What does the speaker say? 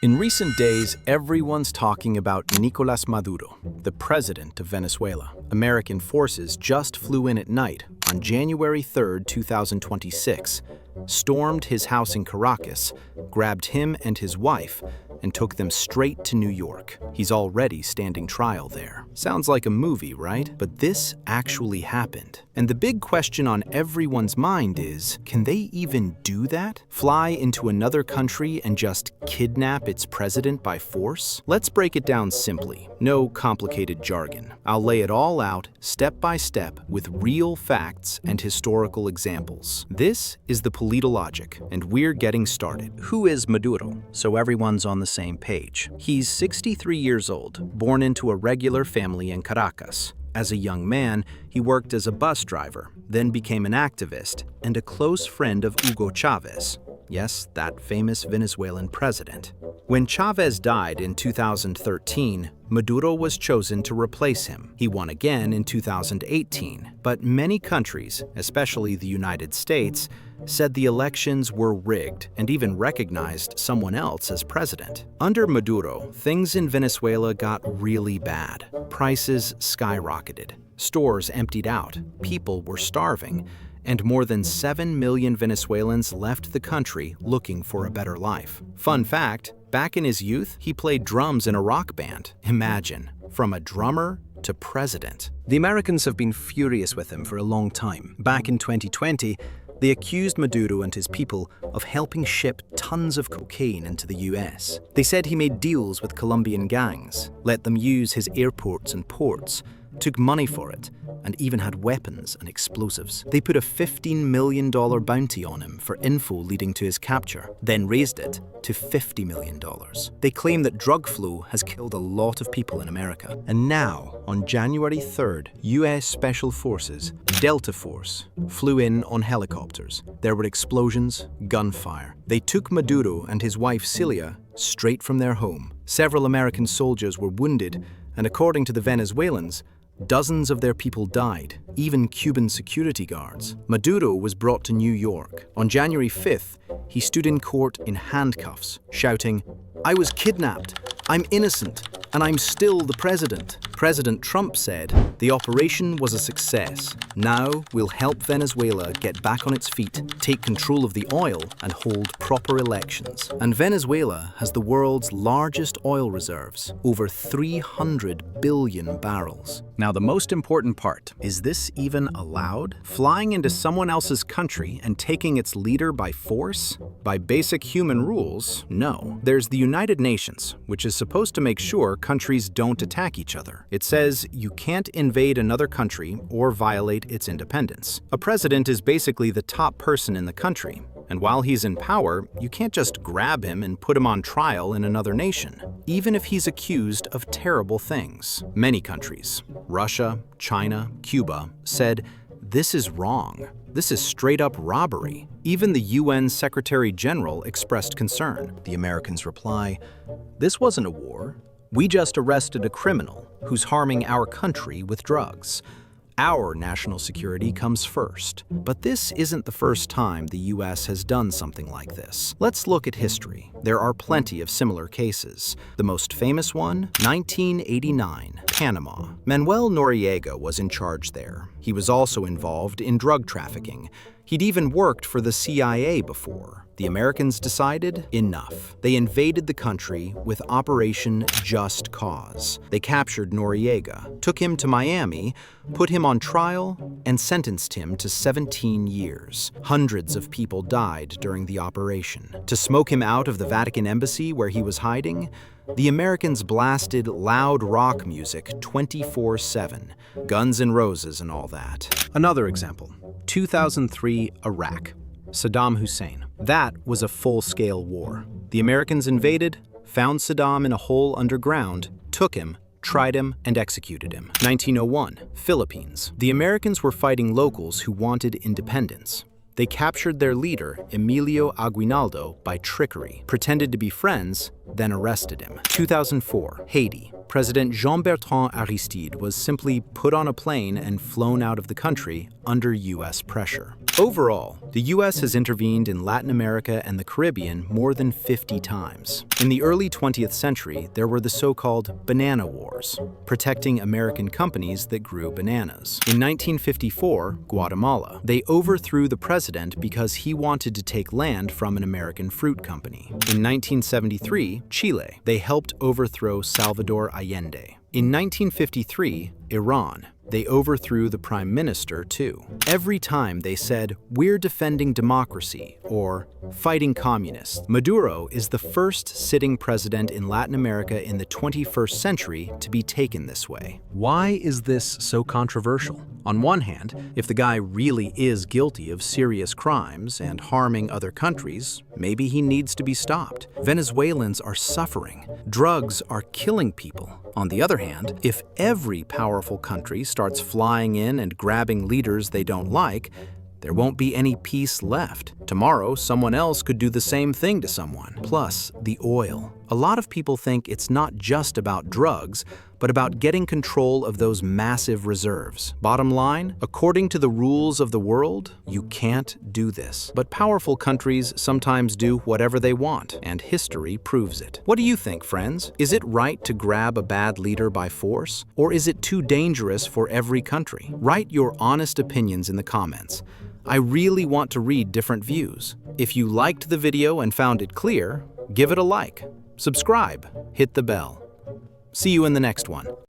In recent days, everyone's talking about Nicolás Maduro, the president of Venezuela. American forces just flew in at night on January 3, 2026, stormed his house in Caracas, grabbed him and his wife, and took them straight to New York. He's already standing trial there. Sounds like a movie, right? But this actually happened. And the big question on everyone's mind is, can they even do that? Fly into another country and just kidnap its president by force? Let's break it down simply. No complicated jargon. I'll lay it all out, step by step, with real facts and historical examples. This is the Politologic, and we're getting started. Who is Maduro? So everyone's on the same page. He's 63 years old, born into a regular family in Caracas. As a young man, he worked as a bus driver, then became an activist and a close friend of Hugo Chavez. Yes, that famous Venezuelan president. When Chavez died in 2013, Maduro was chosen to replace him. He won again in 2018, but many countries, especially the United States, said the elections were rigged and even recognized someone else as president. Under Maduro, things in Venezuela got really bad. Prices skyrocketed, stores emptied out, people were starving, and more than 7 million Venezuelans left the country looking for a better life. Fun fact, back in his youth, he played drums in a rock band. Imagine, from a drummer to president. The Americans have been furious with him for a long time. Back in 2020, they accused Maduro and his people of helping ship tons of cocaine into the US. They said he made deals with Colombian gangs, let them use his airports and ports, took money for it, and even had weapons and explosives. They put a $15 million bounty on him for info leading to his capture, then raised it to $50 million. They claim that drug flow has killed a lot of people in America. And now, on January 3rd, US Special Forces, Delta Force, flew in on helicopters. There were explosions, gunfire. They took Maduro and his wife Celia straight from their home. Several American soldiers were wounded, and according to the Venezuelans, dozens of their people died, even Cuban security guards. Maduro was brought to New York. On January 5th, he stood in court in handcuffs, shouting, "I was kidnapped, I'm innocent, and I'm still the president." President Trump said, "The operation was a success. Now we'll help Venezuela get back on its feet, take control of the oil, and hold proper elections." And Venezuela has the world's largest oil reserves, over 300 billion barrels. Now, the most important part, is this even allowed? Flying into someone else's country and taking its leader by force? By basic human rules, no. There's the United Nations, which is supposed to make sure countries don't attack each other. It says you can't invade another country or violate its independence. A president is basically the top person in the country, and while he's in power, you can't just grab him and put him on trial in another nation, even if he's accused of terrible things. Many countries, Russia, China, Cuba, said, "This is wrong. This is straight-up robbery." Even the UN Secretary General expressed concern. The Americans reply, "This wasn't a war. We just arrested a criminal who's harming our country with drugs. Our national security comes first." But this isn't the first time the US has done something like this. Let's look at history. There are plenty of similar cases. The most famous one, 1989, Panama. Manuel Noriega was in charge there. He was also involved in drug trafficking. He'd even worked for the CIA before. The Americans decided, enough. They invaded the country with Operation Just Cause. They captured Noriega, took him to Miami, put him on trial, and sentenced him to 17 years. Hundreds of people died during the operation. To smoke him out of the Vatican embassy where he was hiding, the Americans blasted loud rock music 24/7, Guns N' Roses and all that. Another example, 2003 Iraq. Saddam Hussein. That was a full-scale war. The Americans invaded, found Saddam in a hole underground, took him, tried him, and executed him. 1901, Philippines. The Americans were fighting locals who wanted independence. They captured their leader, Emilio Aguinaldo, by trickery, pretended to be friends, then arrested him. 2004, Haiti. President Jean-Bertrand Aristide was simply put on a plane and flown out of the country under US pressure. Overall, the US has intervened in Latin America and the Caribbean more than 50 times. In the early 20th century, there were the so-called Banana Wars, protecting American companies that grew bananas. In 1954, Guatemala, they overthrew the president because he wanted to take land from an American fruit company. In 1973, Chile, they helped overthrow Salvador Allende. In 1953, Iran, they overthrew the prime minister too. Every time they said, "We're defending democracy," or "fighting communists." Maduro is the first sitting president in Latin America in the 21st century to be taken this way. Why is this so controversial? On one hand, if the guy really is guilty of serious crimes and harming other countries, maybe he needs to be stopped. Venezuelans are suffering. Drugs are killing people. On the other hand, if every powerful country starts flying in and grabbing leaders they don't like, there won't be any peace left. Tomorrow, someone else could do the same thing to someone. Plus, the oil. A lot of people think it's not just about drugs, but about getting control of those massive reserves. Bottom line, according to the rules of the world, you can't do this. But powerful countries sometimes do whatever they want, and history proves it. What do you think, friends? Is it right to grab a bad leader by force? Or is it too dangerous for every country? Write your honest opinions in the comments. I really want to read different views. If you liked the video and found it clear, give it a like. Subscribe, hit the bell. See you in the next one.